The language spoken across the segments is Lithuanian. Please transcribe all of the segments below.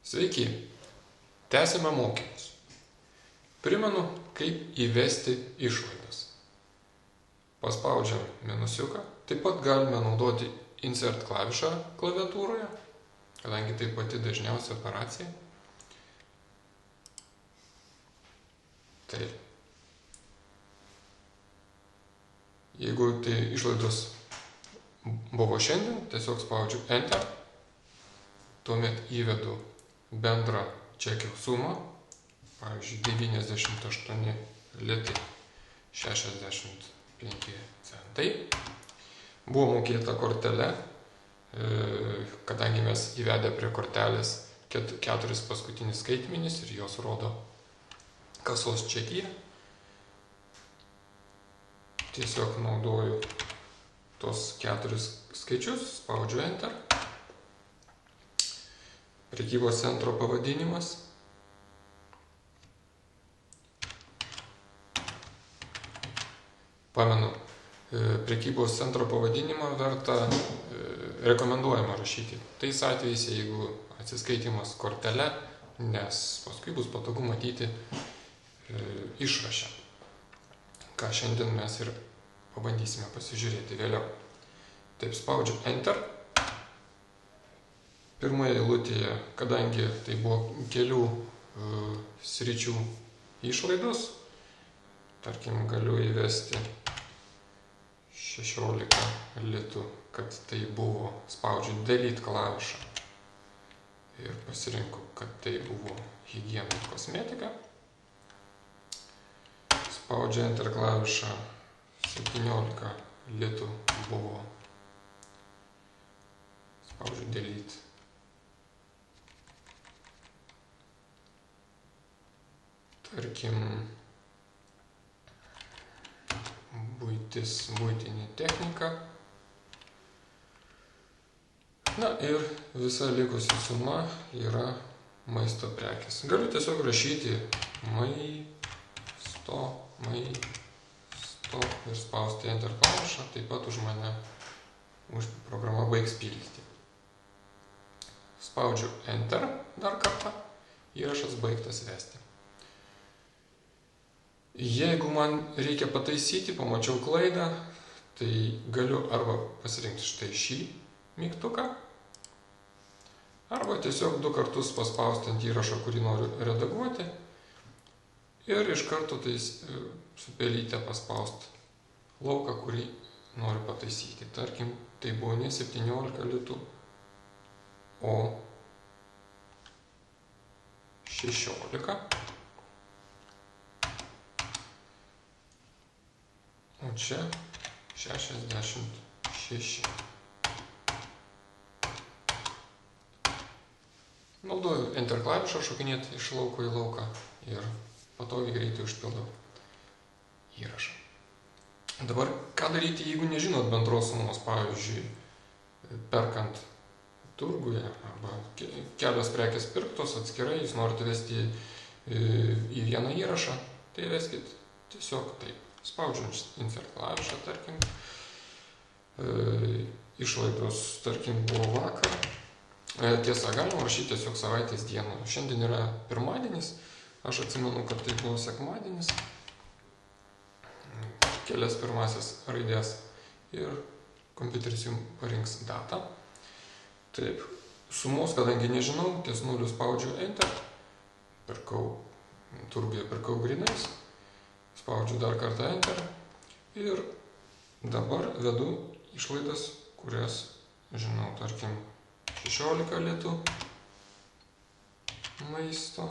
Sveiki, tęsime mokymus. Primenu, kaip įvesti išlaidas. Paspaudžiam minusiuką, taip pat galime naudoti Insert klavišą klaviatūroje, kadangi tai pati dažniausia operacija. Taip. Jeigu tai išlaidos buvo šiandien, tiesiog spaudžiu Enter, tuomet įvedu bendrą čekio sumą, pavyzdžiui, 98 litai 65 centai. Buvo mokėta kortele, kadangi mes įvedę prie kortelės 4 paskutinius skaitmenis ir jos rodo kasos čekyje. Tiesiog naudoju tos 4 skaičius, spaudžiu Enter. Prekybos centro pavadinimas. Pamenu, prekybos centro pavadinimą rekomenduojama rašyti. Tais atvejais, jeigu atsiskaitimas kortele, nes paskui bus patogu matyti išrašę, ką šiandien mes ir pabandysime pasižiūrėti vėliau. Taip, spaudžiu Enter. Pirmoje eilutėje, kadangi tai buvo kelių sričių išlaidos, tarkim, galiu įvesti 16 litų, kad tai buvo, spaudžiu Delete klavišą ir pasirinku, kad tai buvo higiena ir kosmetika. Spaudžiu Enter klavišą, 17 litų buvo, spaudžiu Delete. Tarkim, buitinė technika. Na ir visa likusi suma yra maisto prekės. Galiu tiesiog rašyti maisto ir spausti Enter klavišą, taip pat už mane programa baigs pildyti. Spaudžiu Enter dar kartą, įrašas baigtas vesti. Jeigu man reikia pataisyti, pamačiau klaidą, tai galiu arba pasirinkti štai šį mygtuką, arba tiesiog 2 kartus paspausti ant įrašo, kurį noriu redaguoti, ir iš karto tai su pelyte paspausti lauką, kurį noriu pataisyti. Tarkim, tai buvo ne 17 litų, o 16. O čia 66. Naudoju Enter klavišą šokinėti iš lauko į lauką ir patogiai greitai užpildau įrašą. Dabar ką daryti, jeigu nežinot bendros sumos, pavyzdžiui, perkant turguje arba kelios prekės pirktos atskirai, jūs norite vesti į vieną įrašą, tai veskit tiesiog taip. Spaudžiu Insert klavišą, tarkim, išlaidos, tarkim, buvo vakar. Tiesa, galima rašyti tiesiog savaitės dieną. Šiandien yra pirmadienis, aš atsimenu, kad tai buvo sekmadienis. Kelias pirmasis raidės ir kompiuteris jums parinks datą. Taip, sumos, kadangi nežinau, ties 0 spaudžiu Enter, turguje pirkau grynais. Spaudžiu dar kartą Enter ir dabar vedu išlaidas, kurias žinau, tarkim, 16 litų maisto,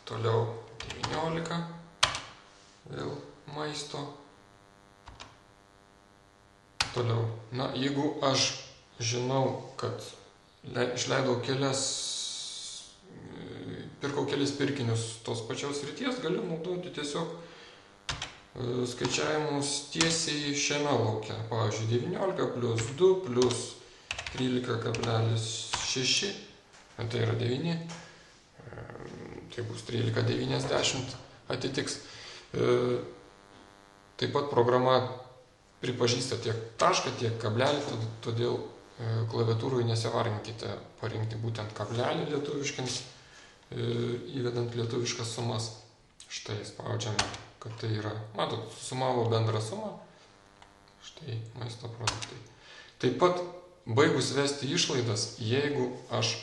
toliau 19 vėl maisto, toliau. Na, jeigu aš žinau, kad išleidau pirkau kelis pirkinius tos pačios srities, galiu naudoti tiesiog skaičiavimus tiesiai šiame lauke. Pavyzdžiui, 19 plus 2 plus 13,6, tai yra 9, tai bus 13,90 atitiks. Taip pat programa pripažįsta tiek tašką, tiek kablelį, todėl klaviatūrui nesivarginkite parinkti būtent kablelį lietuviškins, įvedant lietuviškas sumas. Štai spaudžiame, kad tai yra, matot, sumavo bendrą sumą. Štai maisto produktai. Taip pat, baigus vesti išlaidas, jeigu aš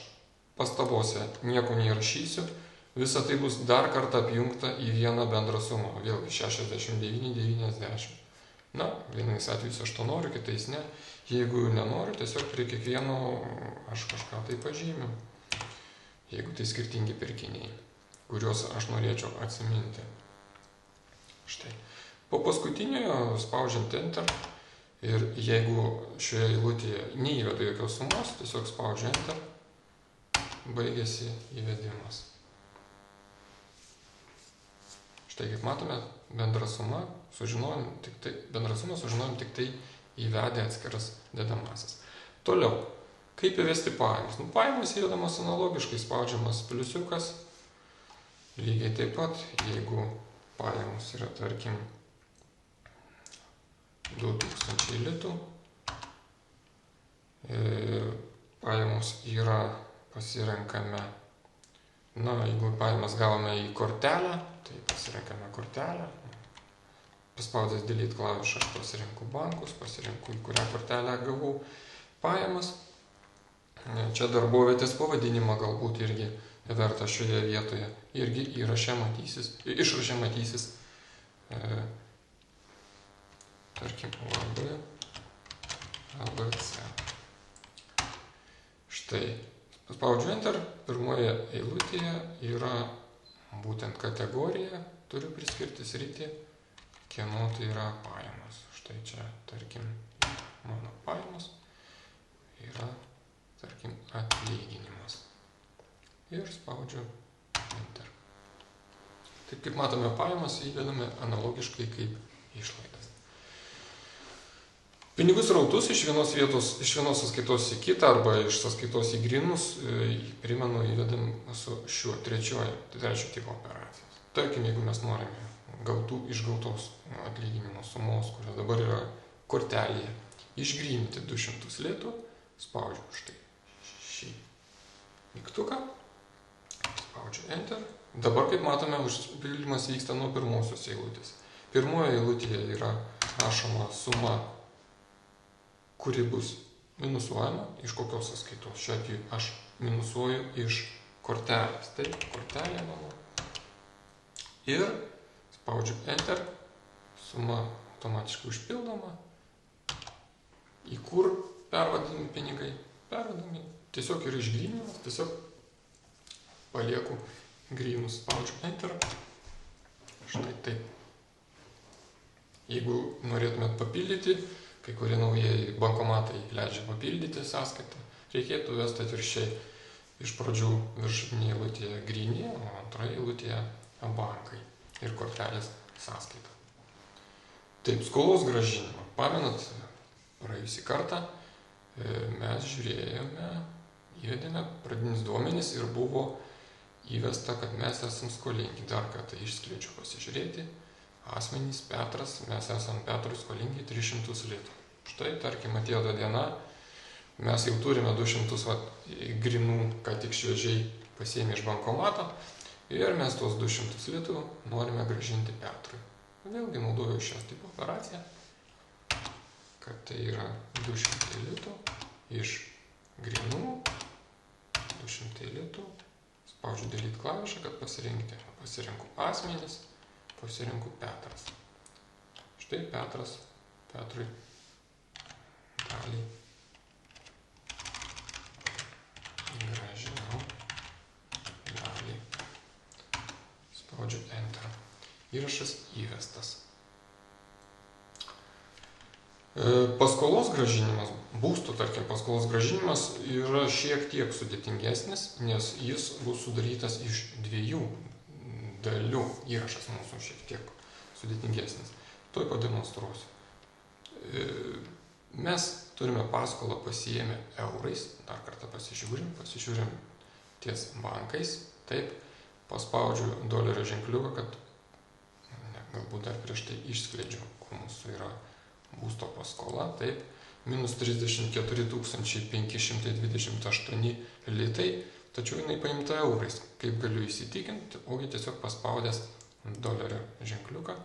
pastabose nieko neįrašysiu, visa tai bus dar kartą apjungta į vieną bendrą sumą. Vėlgi 69,90. Na, vienais atvejais aš to noriu, kitais ne. Jeigu nenoriu, tiesiog prie kiekvieno aš kažką tai pažymiu. Jeigu tai skirtingi pirkiniai, kuriuos aš norėčiau atsiminti. Štai. Po paskutiniojo spaudžiant Enter ir jeigu šioje eilutėje neįvedu jokios sumos, tiesiog spaudžiu Enter, baigėsi įvedimas. Štai kaip matome, bendrą sumą sužinojom tik tai įvedę atskiras dedamasis. Toliau, kaip įvesti pajamas? Pajamos įvedamos analogiškai, spaudžiamas pliusiukas. Lygiai taip pat, jeigu pajamos yra, tarkim, 2000 litų, pajamos yra, pasirenkame, jeigu pajamas gavome į kortelę, tai pasirenkame kortelę. Paspaudęs Delete klavišą aš pasirenku bankus, pasirenku, į kurią kortelę gavau pajamas. Čia darbovietės pavadinimą galbūt irgi verta šioje vietoje. Irgi išraše matysis, tarkim, ABC. Štai, paspaudžiu Enter, pirmoje eilutėje yra būtent kategorija, turiu priskirti sritį, kieno tai yra pajamos. Štai čia, tarkim, mano pajamos yra, tarkim, atlyginimas. Ir spaudžiu Enter. Taip kaip matome, pajamas įvedame analogiškai kaip išlaidas. Pinigų srautus iš vienos sąskaitos į kitą arba iš sąskaitos į grynus, primenu, įvedam su šiuo trečio tipo operacijos. Tarkim, jeigu mes norime išgautos atlyginimo sumos, kurio dabar yra kortelėje, išgryninti 200 litų, spaudžiu štai šį mygtuką, spaudžiu Enter. Dabar, kaip matome, užpildymas vyksta nuo pirmosios eilutės. Pirmoje eilutėje yra rašoma suma, kuri bus minusuojama iš kokios sąskaitos. Šiuo atveju aš minusuoju iš kortelės. Taip, kortelė mano. Ir spaudžiu Enter, suma automatiškai užpildoma. Į kur pervadami pinigai? Pervadami tiesiog yra išgryninimas, tiesiog palieku grynus, spaudžiu Enter. Štai taip. Jeigu norėtumėt papildyti, kai kurie naujieji bankomatai leidžia papildyti sąskaitą, reikėtų vesti atvirkščiai. Iš pradžių viršutinėje eilutėje gryni, o antroje eilutėje bankai ir kortelės sąskaita. Taip, skolos grąžinimą. Pamenat, praėjusį kartą mes žiūrėjome, įvedėme pradinius duomenis ir buvo įvesta, kad mes esam skolingi. Dar kartą išskleidžiu pasižiūrėti. Asmenys Petras, mes esam Petrui skolingi 300 litų. Štai, tarkim, atėjo ta diena, mes jau turime 200 grinų, ką tik šviežiai pasiėmė iš bankomato, ir mes tos 200 litų norime grąžinti Petrui. Vėlgi naudoju šią tipo operaciją, kad tai yra 200 litų iš grinų, 200 litų, spaudžiu Delete klavišą, kad pasirinkti. Pasirinku asmenis, pasirinku Petras. Štai Petras, Petrui dalį grąžinau, dalį, spaudžiu Enter. Įrašas įvestas. Paskolos grąžinimas, būsto, tarkim, paskolos grąžinimas yra šiek tiek sudėtingesnis, nes jis bus sudarytas iš dviejų dalių. Įrašas mūsų šiek tiek sudėtingesnis. Tuoj pademonstruosiu. Mes turime paskolą pasiėmę eurais, dar kartą pasižiūrim ties bankais, taip, paspaudžiu dolerio ženkliuką, kad galbūt dar prieš tai išskleidžiu, kur mūsų yra būsto paskola, taip, minus 34 528 litai, tačiau jinai paimta eurais. Kaip galiu įsitikinti, ogi tiesiog paspaudęs dolerio ženkliuką.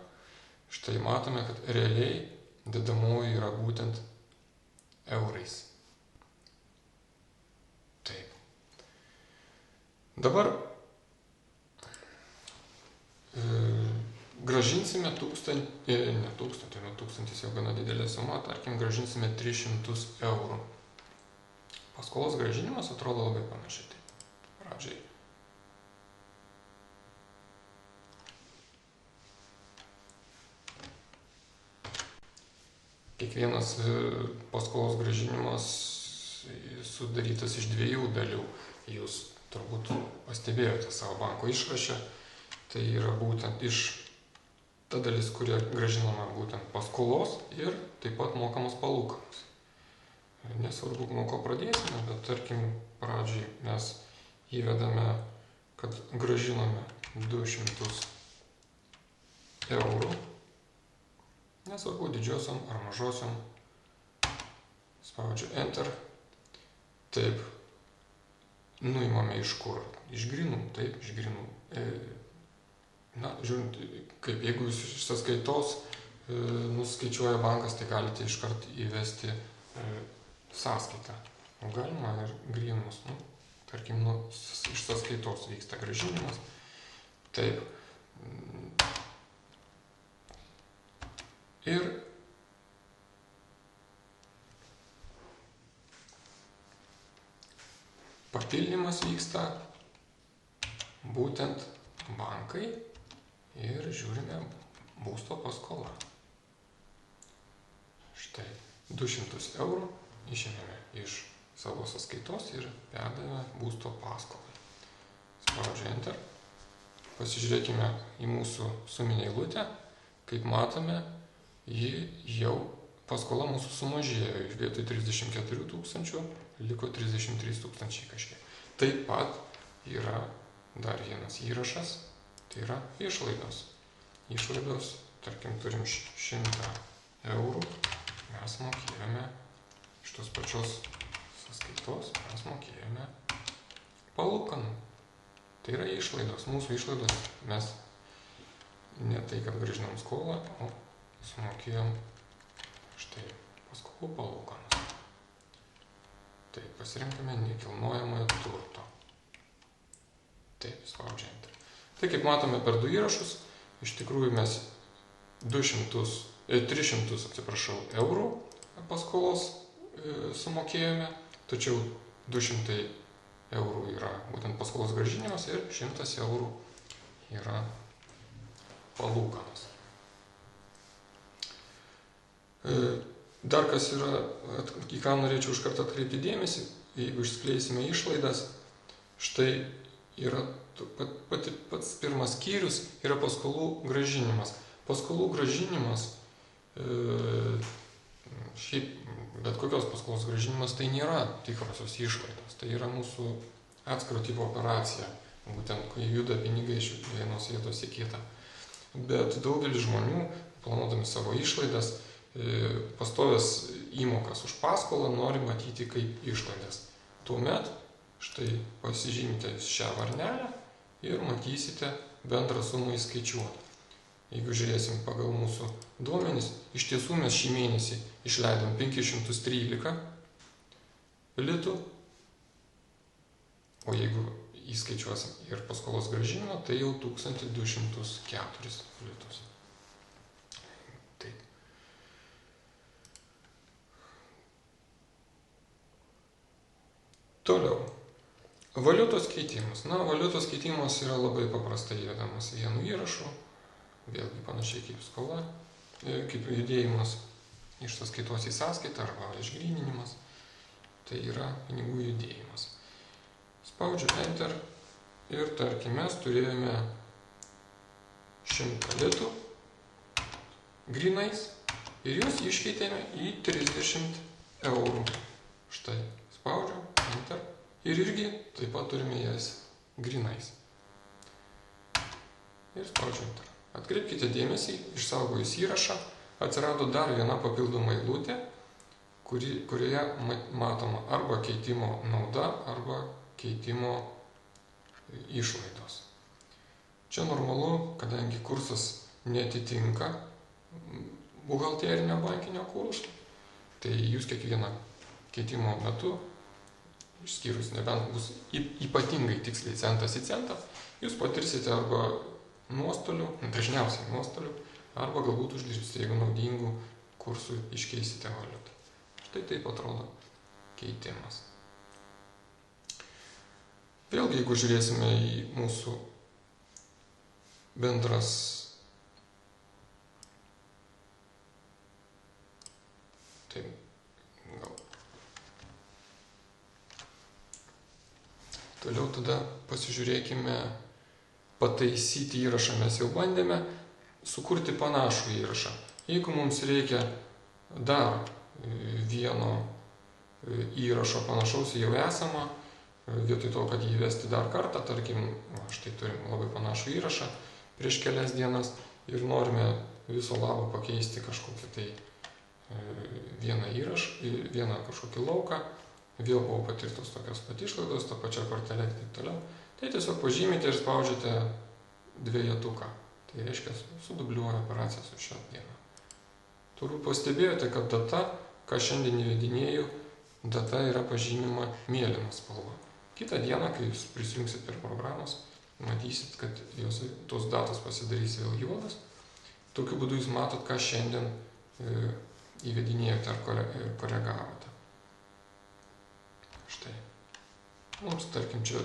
Štai matome, kad realiai dedamoji yra būtent eurais. Taip. Dabar gražinsime 1000 jau gana didelė suma, tarkim, gražinsime 300 eurų. Paskolos gražinimas atrodo labai panašiai. Taip, pradžiai. Kiekvienas paskolos gražinimas sudarytas iš 2 dalių. Jūs turbūt pastebėjote savo banko išraše. Tai yra būtent iš ta dalis, kuria gražinama būtent paskolos ir taip pat mokamos palūkanos. Nesvarbu, nuo ko pradėsime, bet tarkim, pradžiai mes įvedame, kad gražiname 200 eurų. Nesvarbu, didžiosiom ar mažosiom. Spaudžiu Enter. Taip. Nuimame iš kur? Iš grynų. Taip, iš grynų. Na, žiūrint, kaip jeigu jūs iš sąskaitos nuskaičiuoja bankas, tai galite iškart įvesti sąskaitą. O galima ir grynus. Nu, tarkim, iš sąskaitos vyksta gražinimas. Taip. Ir papildymas vyksta būtent bankai ir žiūrime būsto paskolą. Štai 200 eurų išėmėme iš savo sąskaitos ir perdavėme būsto paskolai. Spaudžiu Enter. Pasižiūrėkime į mūsų suminę eilutę. Kaip matome, paskola mūsų sumažėjo. Iš vietoj 34 000 liko 33 000 kažkiek. Taip pat yra dar vienas įrašas, tai yra išlaidos. Išlaidos, tarkim, turim 100 eurų, mes mokėjome iš tos pačios sąskaitos, mes mokėjome palūkanų. Tai yra išlaidos, mūsų išlaidos, mes ne tai, kad grąžinom skolą, o sumokėjom štai paskolų palūkanas. Tai pasirinkame nekilnojamojo turto. Taip, spaudžiu Enter. Tai kaip matome per 2 įrašus, iš tikrųjų mes 300 eurų paskolos sumokėjome, tačiau 200 eurų yra būtent paskolos grąžinimas ir 100 eurų yra palūkanos. Dar kas yra, į ką norėčiau iš karto atkreipti dėmesį, jeigu išskleisime išlaidas, štai yra pats pirmas skyrius yra paskolų grąžinimas. Paskolų grąžinimas, šiaip bet kokios paskolos grąžinimas, tai nėra tikrosios išlaidos. Tai yra mūsų atskiro tipo operacija, būtent kai juda pinigai iš vienos vietos į kitą. Bet daugelis žmonių, planuodami savo išlaidas, pastovės įmokas už paskolą nori matyti kaip išlaidas. Tuomet štai pasižymite šią varnelę ir matysite bendrą sumą įskaičiuotą. Jeigu žiūrėsim pagal mūsų duomenis, iš tiesų mes šį mėnesį išleidom 513 litų, o jeigu įskaičiuosim ir paskolos grąžinimą, tai jau 1204 litus. Taip. Toliau. Valiutos keitimas. Na, valiutos keitimas yra labai paprastai įvedamas vienu įrašu, vėlgi panašiai kaip skola, kaip judėjimas iš sąskaitos į sąskaitą arba išgryninimas. Tai yra pinigų judėjimas. Spaudžiu Enter ir tarkim mes turėjome 100 litų grynais ir juos iškeitėme į 30 eurų. Štai spaudžiu Enter ir irgi taip pat turime jas grynais. Ir spaudžiu Enter. Atkreipkite dėmesį, išsaugojus įrašą, atsirado dar viena papildoma eilutė, kurioje matoma arba keitimo nauda, arba keitimo išlaidos. Čia normalu, kadangi kursas netitinka buhalterinio bankinio kurso, tai jūs kiekvieną keitimo metu, išskyrus nebent bus ypatingai tiksliai centas į centą, jūs patirsite arba nuostolių, dažniausiai nuostolių, arba galbūt uždirbsite, jeigu naudingų kursų iškeisite valiutą. Štai taip atrodo keitimas. Vėlgi, jeigu žiūrėsime į mūsų bendras Toliau tada pasižiūrėkime pataisyti įrašą. Mes jau bandėme sukurti panašų įrašą. Jeigu mums reikia dar vieno įrašo panašaus į jau esamą, vietoj to, kad jį įvesti dar kartą, tarkim, štai turim labai panašų įrašą prieš kelias dienas ir norime viso labo pakeisti kažkokį tai vieną įrašą, vieną kažkokį lauką, vėl buvo patirtos tokios pat išlaidos, ta pačia kortelė ir taip toliau. Tai tiesiog pažymite ir spaudžiate dvejetuką. Tai reiškia, sudubliuoja operaciją su šią dieną. Turbūt pastebėjote, kad data, ką šiandien įvedinėjau, data yra pažymima mėlyna spalva. Kitą dieną, kai jūs prisijungsit prie programos, matysit, kad tos datos pasidarys vėl juodas. Tokiu būdu jūs matot, ką šiandien įvedinėjote ar koregavote. Štai. Mums, tarkim, čia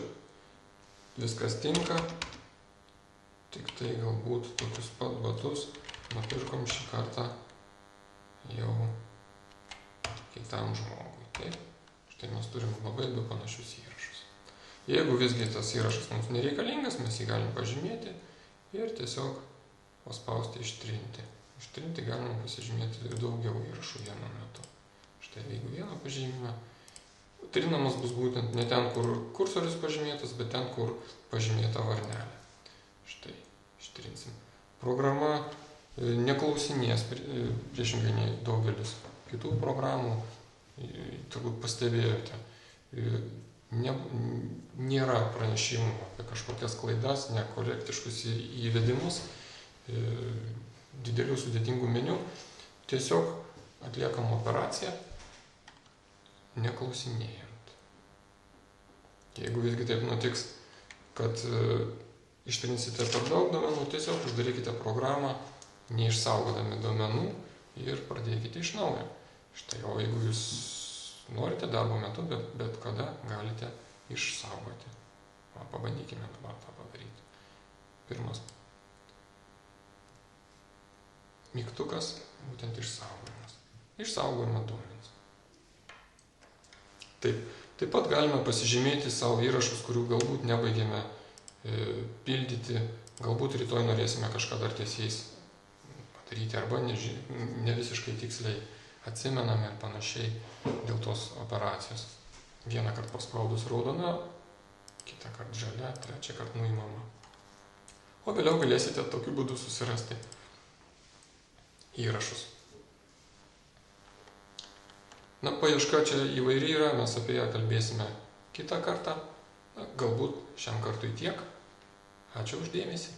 viskas tinka, tik tai galbūt tokius pat batus nupirkom šį kartą jau kitam žmogui. Taip? Štai mes turim labai du panašius įrašus. Jeigu visgi tas įrašas mums nereikalingas, mes jį galim pažymėti ir tiesiog paspausti ištrinti. Ištrinti galima pasižymėti daugiau įrašų vienu metu. Štai jeigu vieną pažymime, trinamas bus būtent ne ten, kur kursorius pažymėtas, bet ten, kur pažymėta varnelė. Štai, ištrinsim. Programa neklausinės, priešingai nei daugelis kitų programų, turbūt pastebėjote, nėra pranešimų apie kažkokias klaidas, nekorektiškus įvedimus, didelių sudėtingų meniu, tiesiog atliekam operaciją neklausinėjant. Jeigu visgi taip nutiks, kad ištrinsite per daug duomenų, tiesiog uždarykite programą, neišsaugodami duomenų ir pradėkite iš naujo. Štai, o jeigu jūs norite darbo metu, bet kada galite išsaugoti. Pabandykime dabar tą padaryti. Pirmas mygtukas, būtent išsaugojimas. Išsaugojame duomenis. Taip pat galime pasižymėti savo įrašus, kurių galbūt nebaigėme pildyti, galbūt rytoj norėsime kažką dar tiesiais padaryti, arba ne visiškai tiksliai atsimename ir panašiai dėl tos operacijos. Vieną kartą paspaudus raudona, kitą kartą žalia, trečią kartą nuimama. O vėliau galėsite tokiu būdu susirasti įrašus. Na, paieška čia įvairi yra, mes apie ją kalbėsime kitą kartą. Galbūt šiam kartui tiek. Ačiū už dėmesį.